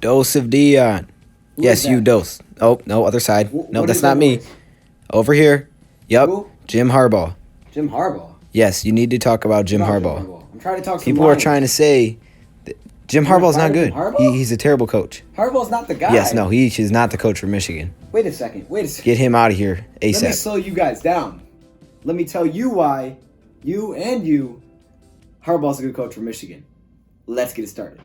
DoseOfDion. Who Yes, is you that? dose. Oh, no, other side. No, What that's is that not me. voice? Over here. Yep, Who? Jim Harbaugh. Jim Harbaugh. Yes, you need to talk about Jim About Jim Harbaugh. Harbaugh. I'm trying to talk some People are Lions. trying to say that Jim You're Harbaugh's not not Jim good. Harbaugh? He's a terrible coach. Harbaugh's not the guy. Yes, no, he's not the coach for Michigan. Wait a second. Get him out of here Let me ASAP. slow you guys down. Let me tell you why Harbaugh's a good coach for Michigan. Let's get it started.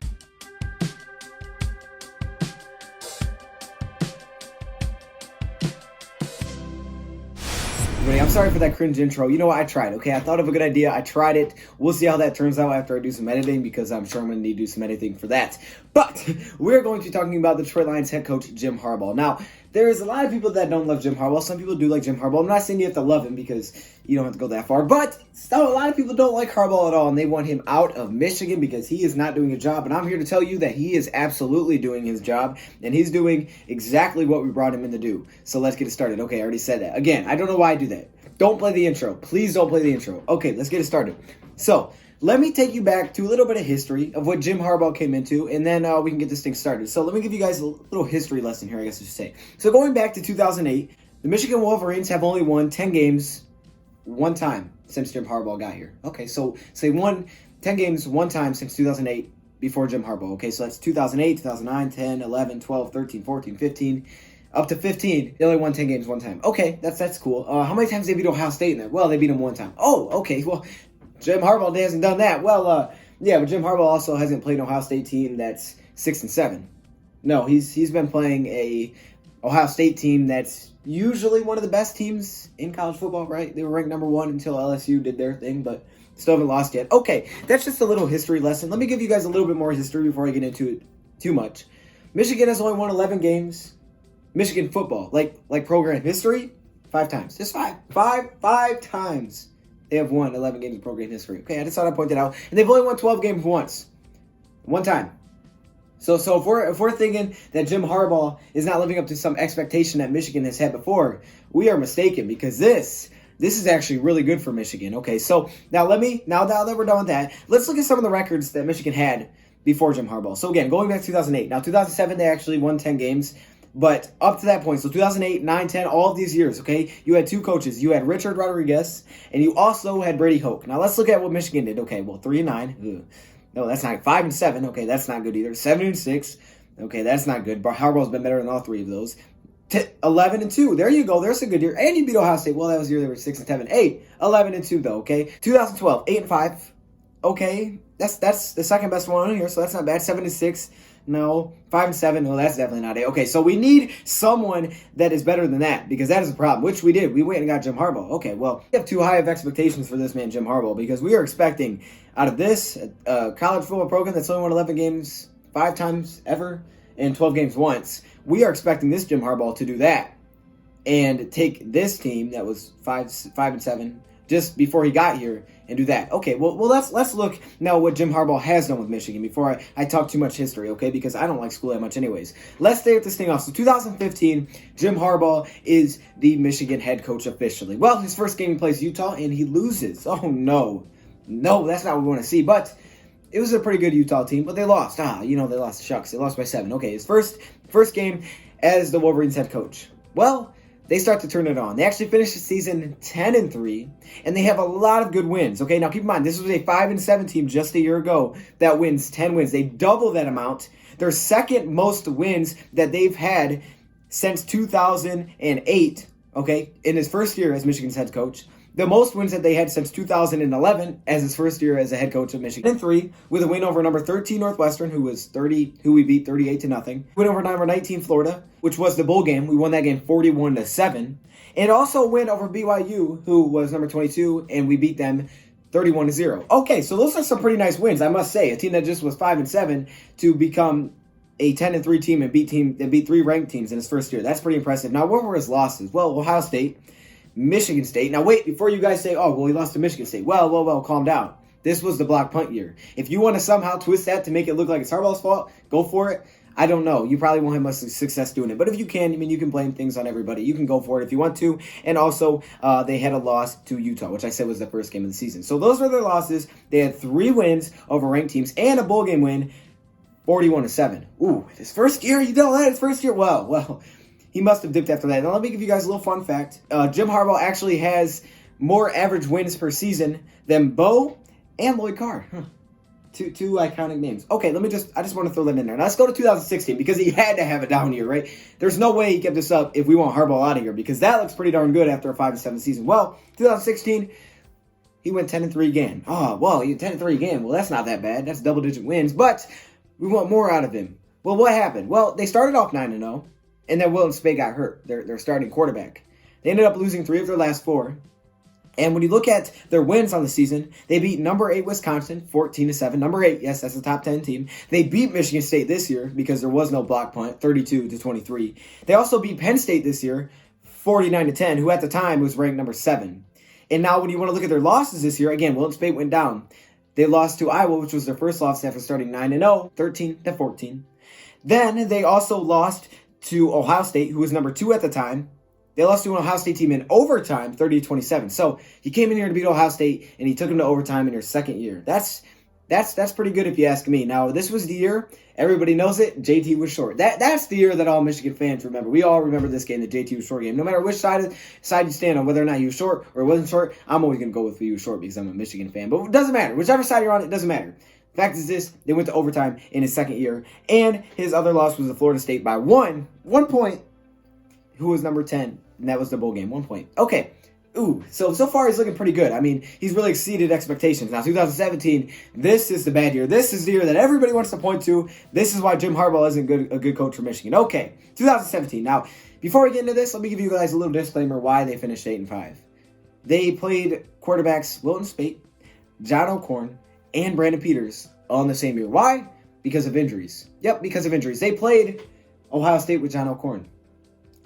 Everybody, I'm sorry for that cringe intro. You know what? I tried, okay? I thought of a good idea. I tried it. We'll see how that turns out after I do some editing because I'm sure I'm going to need to do some editing for that. But we're going to be talking about the Detroit Lions head coach, Jim Harbaugh. Now, there's a lot of people that don't love Jim Harbaugh. Some people do like Jim Harbaugh. I'm not saying you have to love him because you don't have to go that far. But still, a lot of people don't like Harbaugh at all, and they want him out of Michigan because he is not doing a job. And I'm here to tell you that he is absolutely doing his job, and he's doing exactly what we brought him in to do. So let's get it started. Okay, I already said that. Again, I don't know why I do that. Don't play the intro. Please don't play the intro. Okay, let's get it started. So, let me take you back to a little bit of history of what Jim Harbaugh came into, and then we can get this thing started. So, let me give you guys a little history lesson here, I guess I should say. So, going back to 2008, the Michigan Wolverines have only won 10 games one time since Jim Harbaugh got here. Okay, so they won 10 games one time since 2008 before Jim Harbaugh. Okay, so that's 2008, 2009, 10, 11, 12, 13, 14, 15... Up to 15, they only won 10 games one time. Okay, that's cool. How many times they beat Ohio State in there? Well, they beat them one time. Oh, okay. Well, Jim Harbaugh hasn't done that. Well, yeah, but Jim Harbaugh also hasn't played an Ohio State team that's 6-7. No, he's been playing a Ohio State team that's usually one of the best teams in college football, right? They were ranked number 1 until LSU did their thing, but still haven't lost yet. Okay, that's just a little history lesson. Let me give you guys a little bit more history before I get into it too much. Michigan has only won 11 games. Michigan football, like program history, 5 times. Just five times they have won 11 games in program history. Okay, I just thought I'd point that out. And they've only won 12 games once. One time. So if we're thinking that Jim Harbaugh is not living up to some expectation that Michigan has had before, we are mistaken because this is actually really good for Michigan. Okay, so now that we're done with that, let's look at some of the records that Michigan had before Jim Harbaugh. So again, going back to 2008. Now 2007 they actually won 10 games. But up to that point, so 2008, 9, 10, all of these years, okay, you had 2 coaches. You had Richard Rodriguez, and you also had Brady Hoke. Now, let's look at what Michigan did. Okay, well, 3-9. Ugh. No, that's not. 5-7. Okay, that's not good either. 7-6. Okay, that's not good. But Harbaugh's been better than all 3 of those. 11-2. There you go. There's a good year. And you beat Ohio State. Well, that was the year they were 6-7. 11-2, though, okay? 2012, 8-5. Okay, that's the second best one on here, so that's not bad. 7-6. No, 5-7. No, that's definitely not it. Okay, so we need someone that is better than that because that is a problem, which we did. We went and got Jim Harbaugh. Okay, well, we have too high of expectations for this man, Jim Harbaugh, because we are expecting out of this college football program that's only won 11 games 5 times ever and 12 games once. We are expecting this Jim Harbaugh to do that and take this team that was 5-7 just before he got here and do that. Okay, well let's look now what Jim Harbaugh has done with Michigan before I talk too much history, okay? Because I don't like school that much anyways. Let's start this thing off. So 2015, Jim Harbaugh is the Michigan head coach officially. Well, his first game he plays Utah and he loses. Oh no. No, that's not what we want to see. But it was a pretty good Utah team, but they lost. They lost. Shucks, they lost by 7. Okay, his first game as the Wolverines head coach. Well, they start to turn it on. They actually finished the season 10-3, and they have a lot of good wins. Okay, now keep in mind, this was a 5-7 team just a year ago that wins 10 wins. They double that amount. Their second most wins that they've had since 2008, okay, in his first year as Michigan's head coach. The most wins that they had since 2011 as his first year as a head coach of Michigan. 3 with a win over number 13 Northwestern, who we beat 38-0. Win over number 19 Florida, which was the bowl game. We won that game 41-7. And also a win over BYU, who was number 22, and we beat them 31-0. Okay, so those are some pretty nice wins, I must say. A team that just was 5-7 to become a 10-3 team and beat 3 ranked teams in his first year. That's pretty impressive. Now, what were his losses? Well, Ohio State, Michigan State. Now, wait, before you guys say, oh, well, he lost to Michigan State. Well, calm down. This was the block punt year. If you want to somehow twist that to make it look like it's Harbaugh's fault, go for it. I don't know. You probably won't have much success doing it. But if you can, you can blame things on everybody. You can go for it if you want to. And also, they had a loss to Utah, which I said was the first game of the season. So those were their losses. They had 3 wins over ranked teams and a bowl game win 41-7. Ooh, his first year, you know that, his first year? Well, he must have dipped after that. Now, let me give you guys a little fun fact. Jim Harbaugh actually has more average wins per season than Bo and Lloyd Carr. Two iconic names. Okay, I just want to throw that in there. Now, let's go to 2016, because he had to have a down year, right? There's no way he kept this up if we want Harbaugh out of here, because that looks pretty darn good after a 5-7 season. Well, 2016, he went 10-3 again. Oh, well, 10-3 again. Well, that's not that bad. That's double-digit wins, but we want more out of him. Well, what happened? Well, they started off 9-0, and then Wilton Speight got hurt, their starting quarterback. They ended up losing 3 of their last 4. And when you look at their wins on the season, they beat number 8 Wisconsin 14-7. Number 8, yes, that's a top 10 team. They beat Michigan State this year because there was no block punt, 32-23. They also beat Penn State this year, 49-10, who at the time was ranked number 7. And now when you want to look at their losses this year, again, Wilton Speight went down. They lost to Iowa, which was their first loss after starting 9-0, 13-14. Then they also lost to Ohio State, who was number 2 at the time. They lost to an Ohio State team in overtime, 30-27. So he came in here to beat Ohio State, and he took them to overtime in their second year. That's pretty good if you ask me. Now, this was the year, everybody knows it, JT was short. That's the year that all Michigan fans remember. We all remember this game, the JT was short game. No matter which side you stand on, whether or not he was short or wasn't short, I'm always going to go with he was short because I'm a Michigan fan. But it doesn't matter. Whichever side you're on, it doesn't matter. Fact is this, they went to overtime in his second year, and his other loss was to Florida State by one point, who was number 10. And that was the bowl game, 1 point. Okay. Ooh, so far he's looking pretty good. I mean, he's really exceeded expectations. Now, 2017, this is the bad year. This is the year that everybody wants to point to. This is why Jim Harbaugh isn't a good coach for Michigan. Okay, 2017. Now, before we get into this, let me give you guys a little disclaimer why they finished 8-5. They played quarterbacks Wilton Speight, John O'Korn, and Brandon Peters all in the same year. Why? Because of injuries. Yep, because of injuries. They played Ohio State with John O'Korn.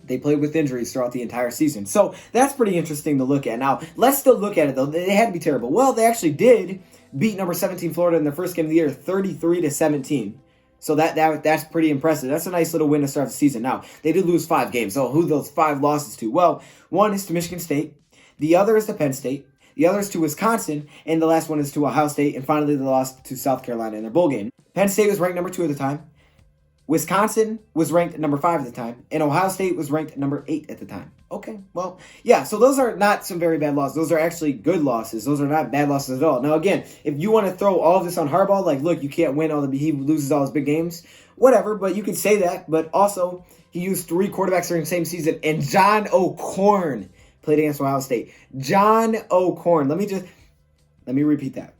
They played with injuries throughout the entire season. So that's pretty interesting to look at. Now, let's still look at it, though. They had to be terrible. Well, they actually did beat number 17 Florida in their first game of the year, 33-17. So that's pretty impressive. That's a nice little win to start the season. Now, they did lose 5 games. So who those 5 losses to? Well, one is to Michigan State. The other is to Penn State. The other is to Wisconsin. And the last one is to Ohio State. And finally, they lost to South Carolina in their bowl game. Penn State was ranked number 2 at the time. Wisconsin was ranked number 5 at the time, and Ohio State was ranked number 8 at the time. Okay, well, yeah, so those are not some very bad losses. Those are actually good losses. Those are not bad losses at all. Now, again, if you want to throw all of this on Harbaugh, like, look, you can't win he loses all his big games, whatever, but you can say that. But also, he used 3 quarterbacks during the same season, and John O'Korn played against Ohio State. John O'Korn. Let me repeat that.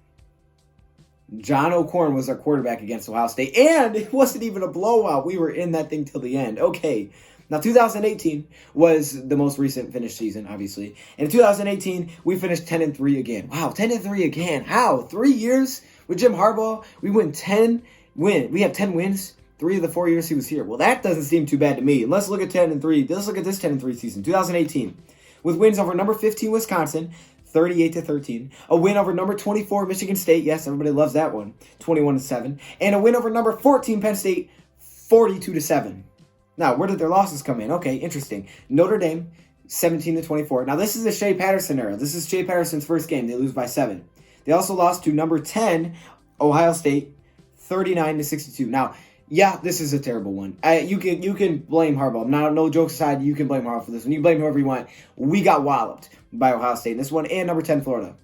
John O'Korn was our quarterback against Ohio State, and it wasn't even a blowout. We were in that thing till the end. Okay, now 2018 was the most recent finished season, obviously. And in 2018, we finished 10-3 again. Wow, 10-3 again. How? 3 years with Jim Harbaugh, we win 10 wins. We have 10 wins 3 of the 4 years he was here. Well, that doesn't seem too bad to me. Let's look at 10-3. Let's look at this 10-3 season, 2018, with wins over number 15 Wisconsin, 38-13. A win over number 24 Michigan State. Yes, everybody loves that one. 21-7. And a win over number 14 Penn State, 42-7. Now, where did their losses come in? Okay, interesting. Notre Dame, 17-24. Now, this is a Shea Patterson era. This is Shea Patterson's first game. They lose by 7. They also lost to number 10 Ohio State, 39-62. Now, yeah, this is a terrible one. You can blame Harbaugh. Now, no jokes aside, you can blame Harbaugh for this one. You blame whoever you want. We got walloped by Ohio State in this one, and number 10 Florida.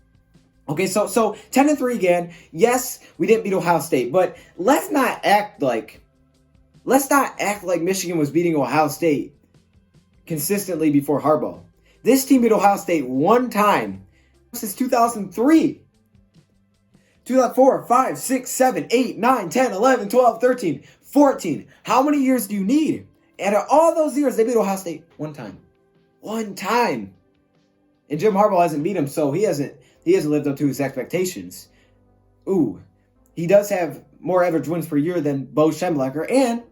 Okay, so 10-3 again. Yes, we didn't beat Ohio State, but let's not act like Michigan was beating Ohio State consistently before Harbaugh. This team beat Ohio State one time since 2003. 2004, 5, 6, 7, 8, 9, 10, 11, 12, 13, 14. How many years do you need? And out of all those years, they beat Ohio State one time. One time. And Jim Harbaugh hasn't beat him, so he hasn't lived up to his expectations. Ooh. He does have more average wins per year than Bo Schembechler and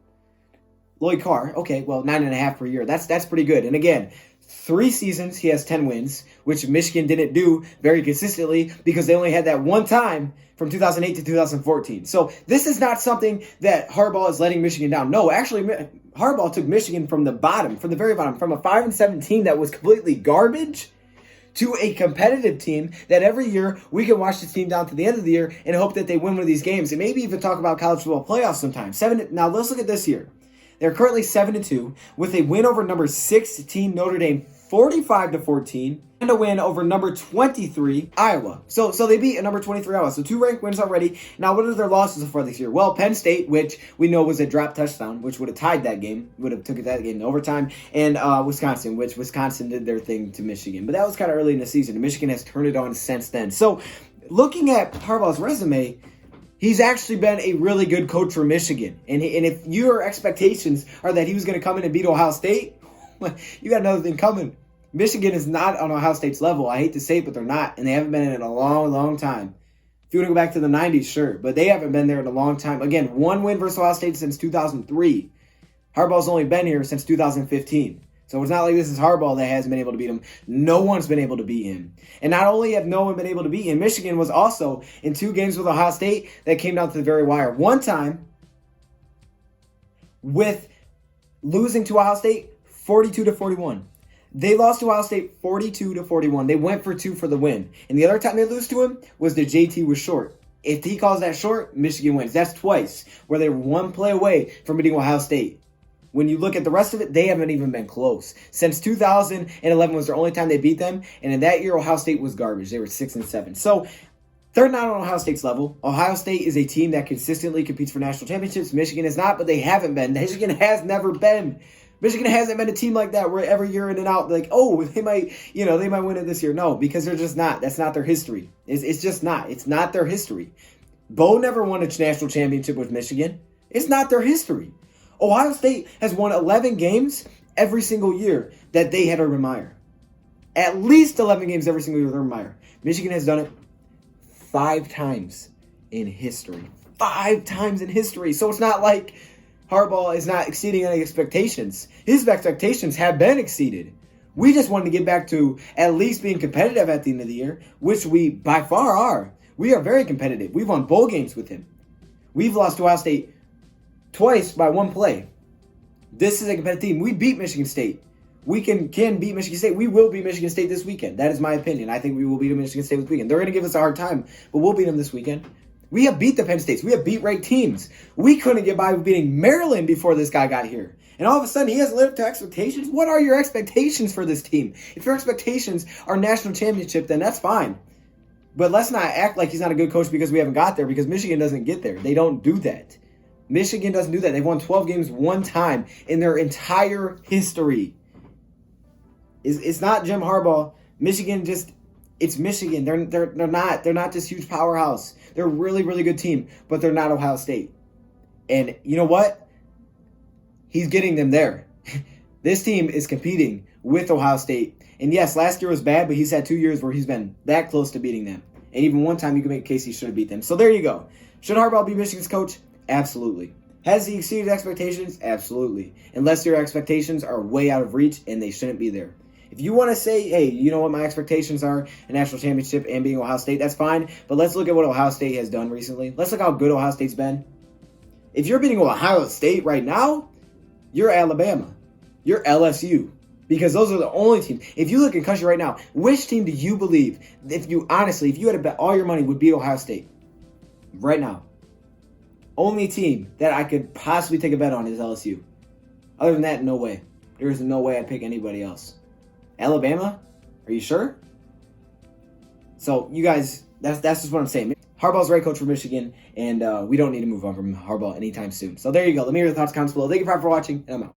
Lloyd Carr. Okay, well, 9.5 per year. That's pretty good. And again, 3 seasons, he has 10 wins, which Michigan didn't do very consistently because they only had that one time from 2008 to 2014. So this is not something that Harbaugh is letting Michigan down. No, actually, Harbaugh took Michigan from the very bottom, from a 5-7 team that was completely garbage to a competitive team that every year we can watch this team down to the end of the year and hope that they win one of these games and maybe even talk about college football playoffs sometime. Now let's look at this year. They're currently 7-2 with a win over number 16 Notre Dame 45-14 and a win over number 23 Iowa. So they beat a number 23 Iowa. So 2 ranked wins already. Now what are their losses so far this year? Well, Penn State, which we know was a drop touchdown, which would have tied that game, would have took that game to overtime, and Wisconsin, which Wisconsin did their thing to Michigan. But that was kind of early in the season, and Michigan has turned it on since then. So looking at Harbaugh's resume, he's actually been a really good coach for Michigan. And if your expectations are that he was going to come in and beat Ohio State, you got another thing coming. Michigan is not on Ohio State's level. I hate to say it, but they're not. And they haven't been in it a long, long time. If you want to go back to the 90s, sure. But they haven't been there in a long time. Again, 1 win versus Ohio State since 2003. Harbaugh's only been here since 2015. So it's not like this is Harbaugh that hasn't been able to beat him. No one's been able to beat him. And not only have no one been able to beat him, Michigan was also in 2 games with Ohio State that came down to the very wire. One time with losing to Ohio State 42-41. They lost to Ohio State 42-41. They went for 2 for the win. And the other time they lose to him was the JT was short. If he calls that short, Michigan wins. That's twice where they were 1 play away from beating Ohio State. When you look at the rest of it, they haven't even been close. Since 2011 was their only time they beat them, and in that year, Ohio State was garbage. They were 6-7. So they're not on Ohio State's level. Ohio State is a team that consistently competes for national championships. Michigan is not, but they haven't been. Michigan has never been. Michigan hasn't been a team like that where every year in and out, like, oh, they might win it this year. No, because they're just not. That's not their history. It's just not. It's not their history. Bo never won a national championship with Michigan. It's not their history. Ohio State has won 11 games every single year that they had Urban Meyer. At least 11 games every single year with Urban Meyer. Michigan has done it 5 times in history. 5 times in history. So it's not like Harbaugh is not exceeding any expectations. His expectations have been exceeded. We just wanted to get back to at least being competitive at the end of the year, which we by far are. We are very competitive. We've won bowl games with him. We've lost to Ohio State twice by 1 play. This is a competitive team. We beat Michigan State. We can beat Michigan State. We will beat Michigan State this weekend. That is my opinion. I think we will beat Michigan State this weekend. They're going to give us a hard time, but we'll beat them this weekend. We have beat the Penn States. We have beat ranked teams. We couldn't get by with beating Maryland before this guy got here. And all of a sudden, he hasn't lived up to expectations. What are your expectations for this team? If your expectations are national championship, then that's fine. But let's not act like he's not a good coach because we haven't got there, because Michigan doesn't get there. They don't do that. Michigan doesn't do that. They've won 12 games 1 time in their entire history. It's not Jim Harbaugh. Michigan just... It's Michigan. They're not this huge powerhouse. They're a really, really good team, but they're not Ohio State. And you know what? He's getting them there. This team is competing with Ohio State. And yes, last year was bad, but he's had 2 years where he's been that close to beating them. And even one time you can make a case he should have beat them. So there you go. Should Harbaugh be Michigan's coach? Absolutely. Has he exceeded expectations? Absolutely. Unless your expectations are way out of reach and they shouldn't be there. If you want to say, hey, you know what my expectations are, a national championship and being Ohio State, that's fine. But let's look at what Ohio State has done recently. Let's look how good Ohio State's been. If you're beating Ohio State right now, you're Alabama. You're LSU. Because those are the only teams. If you look in country right now, which team do you believe, if you had to bet all your money, would beat Ohio State? Right now. Only team that I could possibly take a bet on is LSU. Other than that, no way. There is no way I'd pick anybody else. Alabama? Are you sure? So, you guys, that's just what I'm saying. Harbaugh's the right coach for Michigan, and we don't need to move on from Harbaugh anytime soon. So, there you go. Let me hear your thoughts, comments below. Thank you for watching, and I'm out.